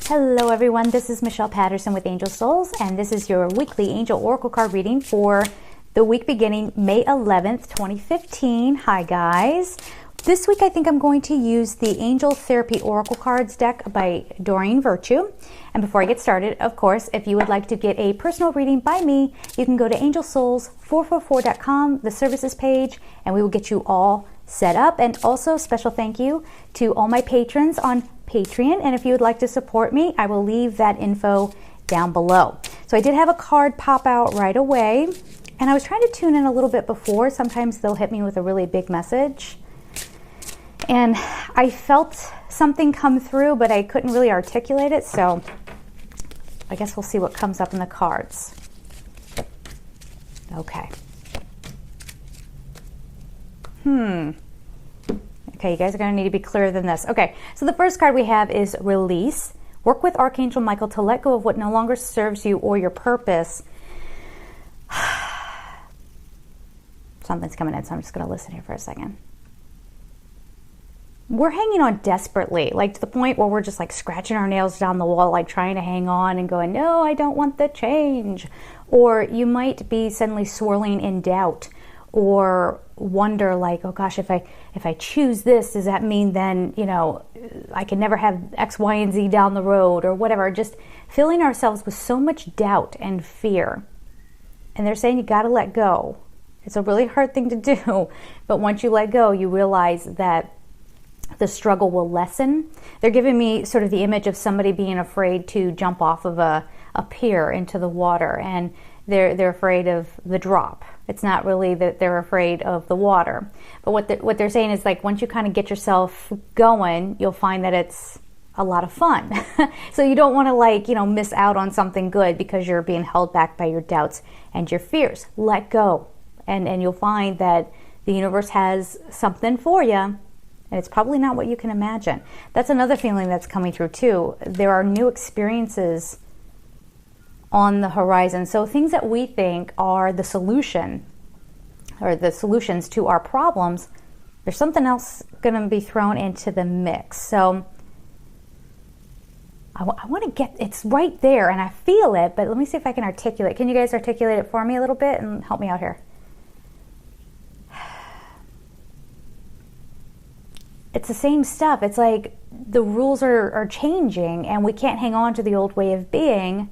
Hello everyone, this is Michelle Patterson with Angel Souls, and this is your weekly Angel Oracle card reading for the week beginning May 11th, 2015. Hi guys. This week I think I'm going to use the Angel Therapy Oracle Cards deck by Doreen Virtue. And before I get started, of course, if you would like to get a personal reading by me, you can go to angelsouls444.com, the services page, and we will get you all set up. And also special thank you to all my patrons on Patreon, and if you would like to support me, I will leave that info down below. So I did have a card pop out right away, and I was trying to tune in a little bit before. Sometimes they'll hit me with a really big message, and I felt something come through, but I couldn't really articulate it, so I guess we'll see what comes up in the cards. Okay. Okay, you guys are going to need to be clearer than this. Okay, so the first card we have is Release. Work with Archangel Michael to let go of what no longer serves you or your purpose. Something's coming in, so I'm just going to listen here for a second. We're hanging on desperately, like to the point where we're just like scratching our nails down the wall, like trying to hang on and going, no, I don't want the change. Or you might be suddenly swirling in doubt, or wonder like, oh gosh, if I choose this, does that mean then, you know, I can never have X, Y, and Z down the road or whatever. Just filling ourselves with so much doubt and fear. And they're saying you got to let go. It's a really hard thing to do, but once you let go, you realize that the struggle will lessen. They're giving me sort of the image of somebody being afraid to jump off of a pier into the water, and they're afraid of the drop. It's not really that they're afraid of the water. But what they're saying is, like, once you kind of get yourself going, you'll find that it's a lot of fun. So you don't want to, like, you know, miss out on something good because you're being held back by your doubts and your fears. Let go. And you'll find that the universe has something for you, and it's probably not what you can imagine. That's another feeling that's coming through too. There are new experiences on the horizon. So things that we think are the solution or the solutions to our problems, there's something else going to be thrown into the mix. So I want to get, it's right there and I feel it, but let me see if I can articulate. Can you guys articulate it for me a little bit and help me out here? It's the same stuff. It's like the rules are changing and we can't hang on to the old way of being.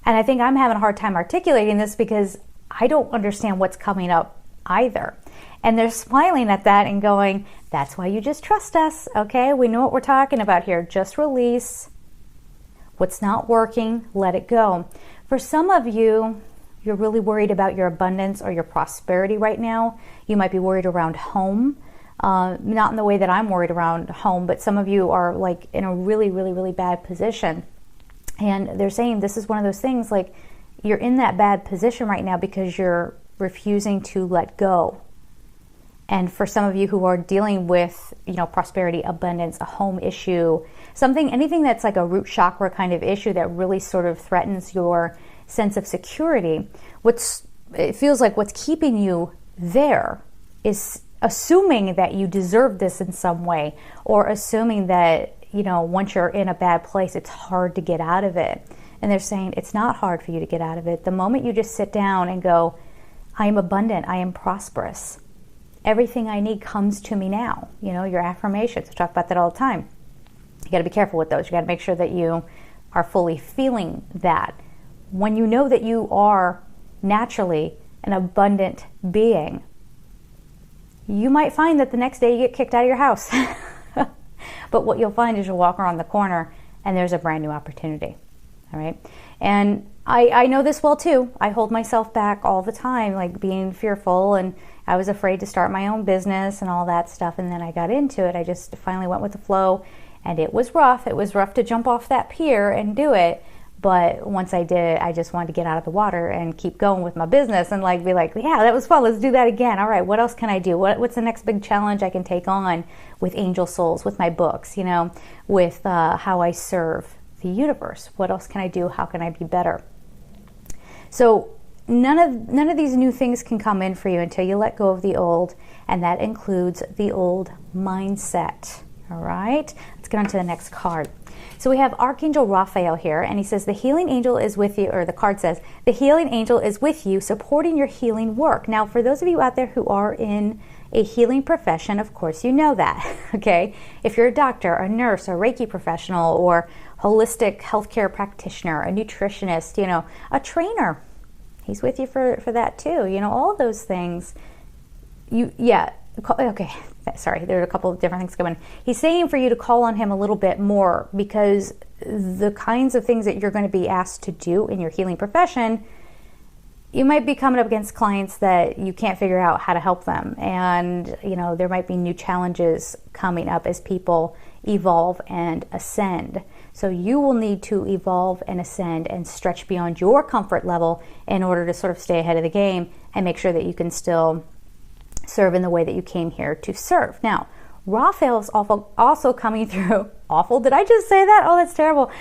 And I think I'm having a hard time articulating this because I don't understand what's coming up either. And they're smiling at that and going, that's why you just trust us, okay? We know what we're talking about here. Just release. What's not working, let it go. For some of you, you're really worried about your abundance or your prosperity right now. You might be worried around home. Not in the way that I'm worried around home, but some of you are like in a really, really, really bad position. And they're saying this is one of those things, like you're in that bad position right now because you're refusing to let go. And for some of you who are dealing with, you know, prosperity, abundance, a home issue, something, anything that's like a root chakra kind of issue that really sort of threatens your sense of security, it feels like what's keeping you there is assuming that you deserve this in some way, or assuming that, you know, once you're in a bad place, it's hard to get out of it. And they're saying it's not hard for you to get out of it. The moment you just sit down and go, I am abundant, I am prosperous. Everything I need comes to me now. You know, your affirmations, we talk about that all the time. You got to be careful with those. You got to make sure that you are fully feeling that. When you know that you are naturally an abundant being, you might find that the next day you get kicked out of your house. But what you'll find is you'll walk around the corner and there's a brand new opportunity. All right. And I know this well too. I hold myself back all the time, like being fearful, and I was afraid to start my own business and all that stuff. And then I got into it. I just finally went with the flow, and it was rough. It was rough to jump off that pier and do it. But once I did it, I just wanted to get out of the water and keep going with my business and like be like, yeah, that was fun. Let's do that again. All right, what else can I do? What's the next big challenge I can take on with Angel Souls, with my books, you know, with how I serve the universe? What else can I do? How can I be better? So none of these new things can come in for you until you let go of the old, and that includes the old mindset. All right, let's get on to the next card. So we have Archangel Raphael here, and he says the healing angel is with you, or the card says, the healing angel is with you, supporting your healing work. Now, for those of you out there who are in a healing profession, of course you know that, okay? If you're a doctor, a nurse, a Reiki professional, or holistic healthcare practitioner, a nutritionist, you know, a trainer, he's with you for that too. You know, all of those things. Okay, sorry, there are a couple of different things coming. He's saying for you to call on him a little bit more, because the kinds of things that you're going to be asked to do in your healing profession, you might be coming up against clients that you can't figure out how to help them. And, you know, there might be new challenges coming up as people evolve and ascend. So you will need to evolve and ascend and stretch beyond your comfort level in order to sort of stay ahead of the game and make sure that you can still serve in the way that you came here to serve. Now, Raphael's also coming through. Awful? Did I just say that? Oh, that's terrible.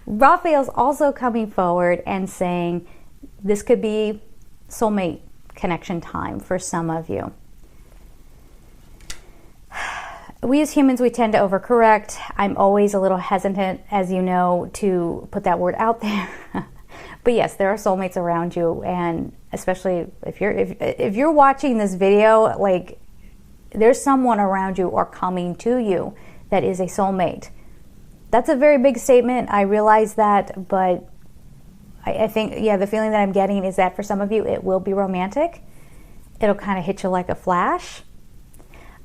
Raphael's also coming forward and saying this could be soulmate connection time for some of you. We as humans, we tend to overcorrect. I'm always a little hesitant, as you know, to put that word out there. But yes, there are soulmates around you, and especially if you're watching this video, like, there's someone around you or coming to you that is a soulmate. That's a very big statement. I realize that, but I think, yeah, the feeling that I'm getting is that for some of you, it will be romantic. It'll kind of hit you like a flash.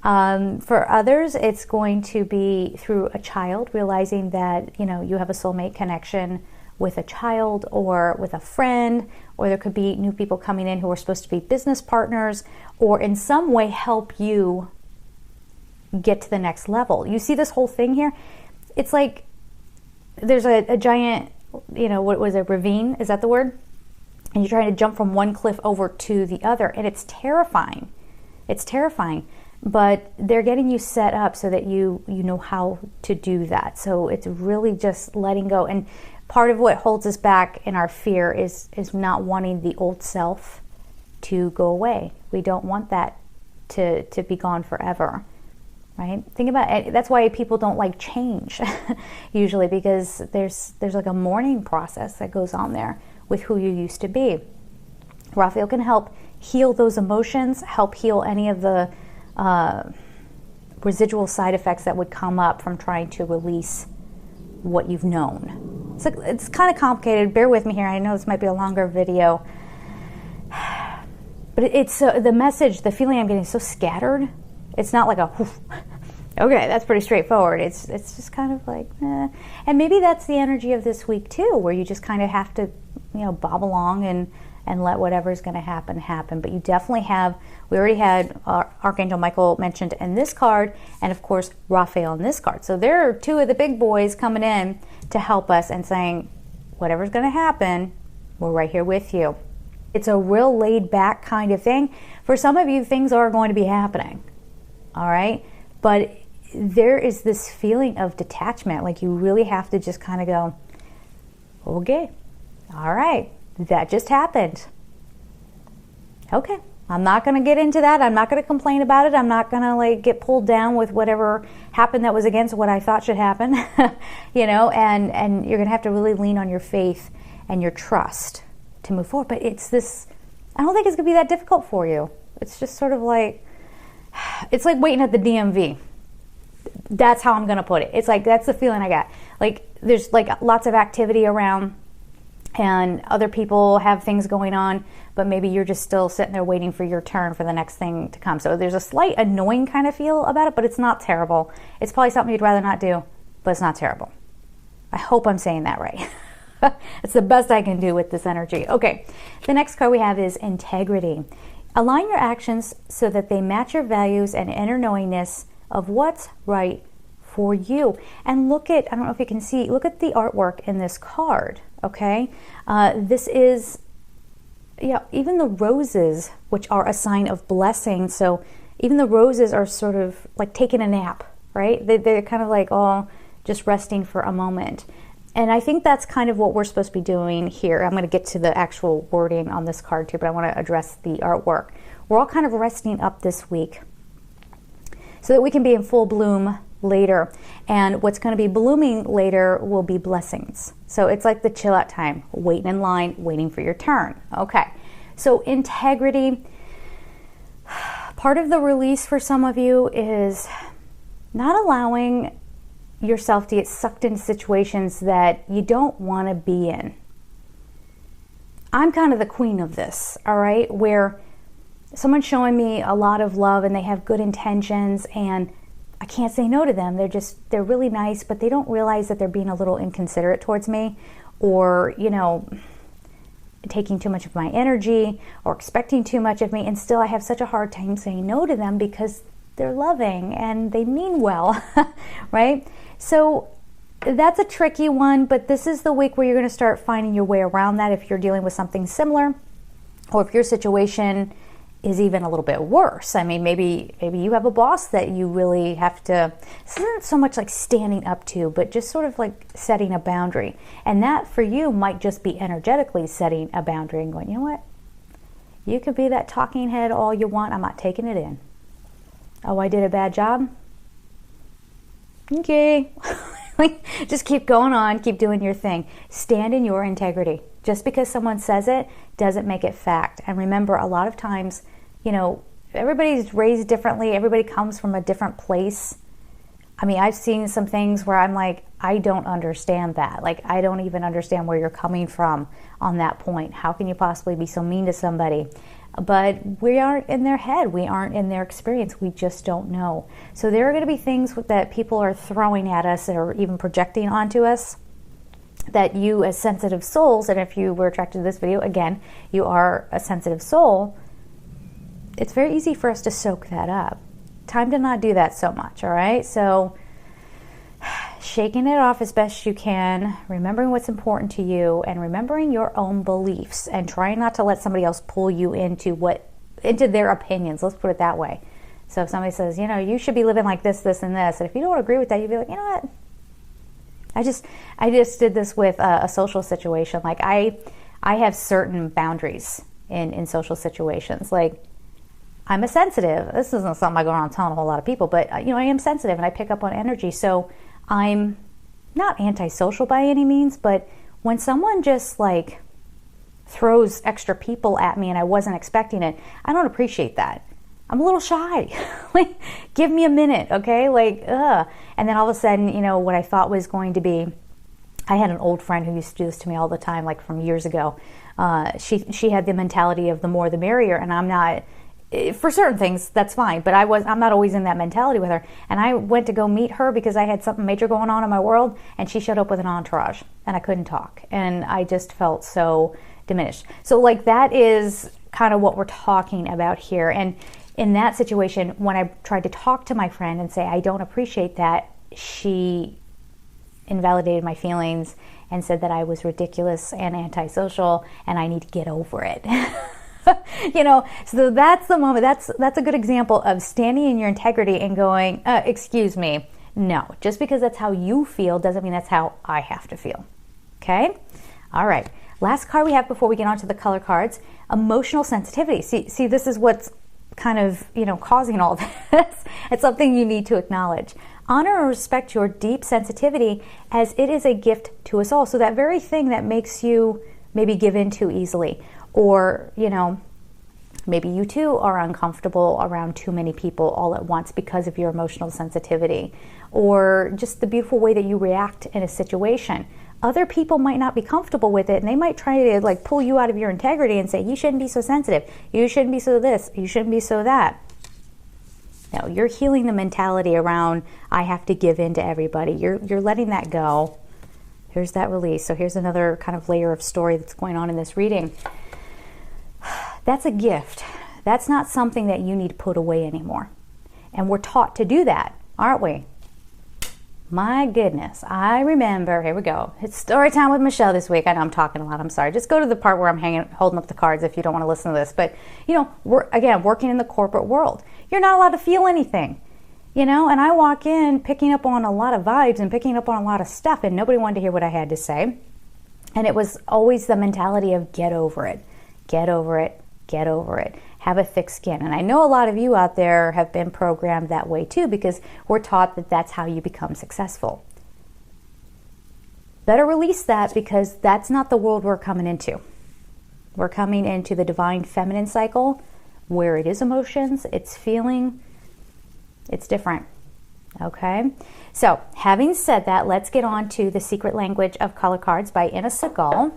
For others, it's going to be through a child, realizing that, you know, you have a soulmate connection with a child or with a friend, or there could be new people coming in who are supposed to be business partners or in some way help you get to the next level. You see this whole thing here? It's like there's a giant, you know, what was it, ravine? Is that the word? And you're trying to jump from one cliff over to the other, and it's terrifying. It's terrifying. But they're getting you set up so that you know how to do that. So it's really just letting go. And part of what holds us back in our fear is not wanting the old self to go away. We don't want that to be gone forever, right? Think about it. That's why people don't like change usually, because there's like a mourning process that goes on there with who you used to be. Raphael can help heal those emotions, help heal any of the residual side effects that would come up from trying to release what you've known. It's kind of complicated. Bear with me here. I know this might be a longer video, but it's the message, the feeling I'm getting is so scattered. It's not like a whoof. Okay, that's pretty straightforward. It's just kind of like, eh. And maybe that's the energy of this week too, where you just kind of have to, you know, bob along and let whatever's going to happen. But you definitely have, we already had Archangel Michael mentioned in this card, and of course Raphael in this card. So there are two of the big boys coming in to help us and saying, whatever's going to happen, we're right here with you. It's a real laid back kind of thing. For some of you, things are going to be happening, all right? But there is this feeling of detachment, like you really have to just kind of go, okay, all right, that just happened. Okay, I'm not going to get into that. I'm not going to complain about it. I'm not going to like get pulled down with whatever happened that was against what I thought should happen, you know, and you're going to have to really lean on your faith and your trust to move forward. But it's this, I don't think it's going to be that difficult for you. It's just sort of like, it's like waiting at the DMV. That's how I'm going to put it. It's like, that's the feeling I got. Like there's like lots of activity around, and other people have things going on, but maybe you're just still sitting there waiting for your turn for the next thing to come. So there's a slight annoying kind of feel about it, but it's not terrible. It's probably something you'd rather not do, but it's not terrible. I hope I'm saying that right. It's the best I can do with this energy. Okay, the next card we have is Integrity. Align your actions so that they match your values and inner knowingness of what's right for you. And look at, I don't know if you can see, look at the artwork in this card, okay? This is, yeah, even the roses, which are a sign of blessing. So even the roses are sort of like taking a nap, right? They're kind of like all just resting for a moment. And I think that's kind of what we're supposed to be doing here. I'm going to get to the actual wording on this card too, but I want to address the artwork. We're all kind of resting up this week so that we can be in full bloom later. And what's going to be blooming later will be blessings. So it's like the chill out time, waiting in line, waiting for your turn. Okay. So integrity, part of the release for some of you is not allowing yourself to get sucked into situations that you don't want to be in. I'm kind of the queen of this, all right, where someone's showing me a lot of love and they have good intentions and I can't say no to them. They're really nice, but they don't realize that they're being a little inconsiderate towards me, or, taking too much of my energy or expecting too much of me. And still I have such a hard time saying no to them because they're loving and they mean well, right? So that's a tricky one, but this is the week where you're going to start finding your way around that if you're dealing with something similar, or if your situation is even a little bit worse. I mean, maybe you have a boss that you really have to, it's not so much like standing up to, but just sort of like setting a boundary. And that for you might just be energetically setting a boundary and going, you know what? You could be that talking head all you want. I'm not taking it in. Oh, I did a bad job? Okay. Just keep going on, keep doing your thing. Stand in your integrity. Just because someone says it doesn't make it fact. And remember, a lot of times, everybody's raised differently. Everybody comes from a different place. I mean, I've seen some things where I'm like, I don't understand that. Like, I don't even understand where you're coming from on that point. How can you possibly be so mean to somebody? But we aren't in their head. We aren't in their experience. We just don't know. So there are going to be things that people are throwing at us or even projecting onto us that you as sensitive souls, and if you were attracted to this video, again, you are a sensitive soul, it's very easy for us to soak that up. Time to not do that so much, all right? So shaking it off as best you can, remembering what's important to you, and remembering your own beliefs, and trying not to let somebody else pull you into their opinions. Let's put it that way. So if somebody says, you should be living like this, this, and this, and if you don't agree with that, you'd be like, you know what? I just did this with a social situation. Like I have certain boundaries in social situations. Like, I'm a sensitive. This isn't something I go around telling a whole lot of people, but I am sensitive and I pick up on energy. So I'm not antisocial by any means, but when someone just like throws extra people at me and I wasn't expecting it, I don't appreciate that. I'm a little shy. Like, give me a minute, okay? Like, And then all of a sudden, what I thought was going to be, I had an old friend who used to do this to me all the time, like from years ago. She had the mentality of the more the merrier, and I'm not. For certain things, that's fine, but I'm not always in that mentality with her. And I went to go meet her because I had something major going on in my world, and she showed up with an entourage, and I couldn't talk, and I just felt so diminished. So like that is kind of what we're talking about here. And in that situation, when I tried to talk to my friend and say, I don't appreciate that, she invalidated my feelings and said that I was ridiculous and antisocial and I need to get over it. So that's the moment. That's a good example of standing in your integrity and going, excuse me, no. Just because that's how you feel doesn't mean that's how I have to feel. Okay? All right. Last card we have before we get on to the color cards, emotional sensitivity. See, this is what's kind of, causing all this. It's something you need to acknowledge. Honor and respect your deep sensitivity, as it is a gift to us all. So that very thing that makes you maybe give in too easily, or, maybe you too are uncomfortable around too many people all at once because of your emotional sensitivity, or just the beautiful way that you react in a situation. Other people might not be comfortable with it, and they might try to like pull you out of your integrity and say, you shouldn't be so sensitive, you shouldn't be so this, you shouldn't be so that. No, you're healing the mentality around, I have to give in to everybody. You're letting that go. Here's that release. So here's another kind of layer of story that's going on in this reading. That's a gift. That's not something that you need to put away anymore. And we're taught to do that, aren't we? My goodness, I remember, here we go. It's story time with Michelle this week. I know I'm talking a lot, I'm sorry. Just go to the part where I'm holding up the cards if you don't want to listen to this. But, we're working in the corporate world. You're not allowed to feel anything, and I walk in picking up on a lot of vibes and picking up on a lot of stuff, and nobody wanted to hear what I had to say. And it was always the mentality of get over it, get over it, get over it. have a thick skin. And I know a lot of you out there have been programmed that way too, because we're taught that that's how you become successful. Better release that, because that's not the world we're coming into. We're coming into the divine feminine cycle where it is emotions, it's feeling, it's different. Okay? So, having said that, let's get on to The Secret Language of Color Cards by Inna Segal.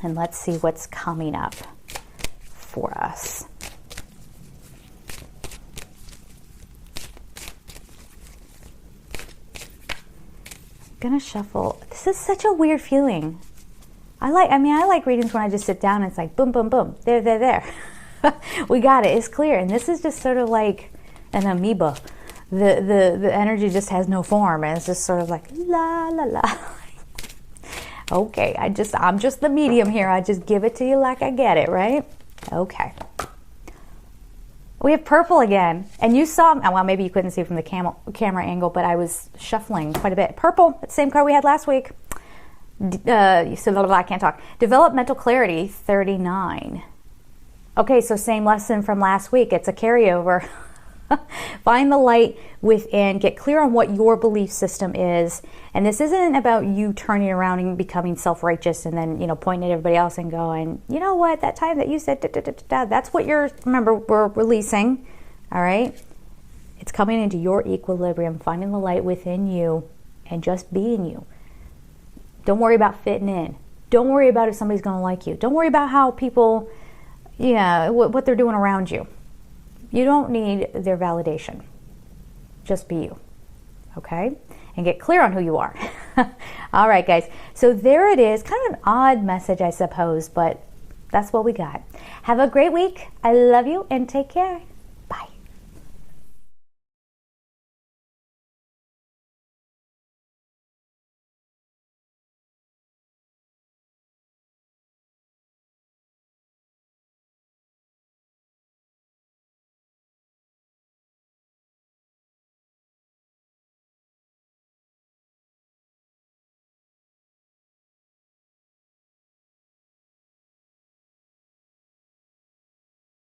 And let's see what's coming up for us. I'm gonna shuffle. This is such a weird feeling. I like readings when I just sit down and it's like boom, boom, boom. There. We got it. It's clear. And this is just sort of like an amoeba. The energy just has no form, and it's just sort of like la la la. Okay, I'm just the medium here. I just give it to you like I get it, right? Okay. We have purple again, and you saw, well, maybe you couldn't see from the camera angle, but I was shuffling quite a bit. Purple, the same card we had last week. I can't talk. Developmental clarity, 39. Okay, so same lesson from last week. It's a carryover. Find the light within, get clear on what your belief system is. And this isn't about you turning around and becoming self-righteous and then, pointing at everybody else and going, you know what, that time that you said, that's what remember, we're releasing, all right? It's coming into your equilibrium, finding the light within you and just being you. Don't worry about fitting in. Don't worry about if somebody's going to like you. Don't worry about how people, what they're doing around you. You don't need their validation. Just be you, okay? And get clear on who you are. All right, guys. So there it is. Kind of an odd message, I suppose, but that's what we got. Have a great week. I love you, and take care.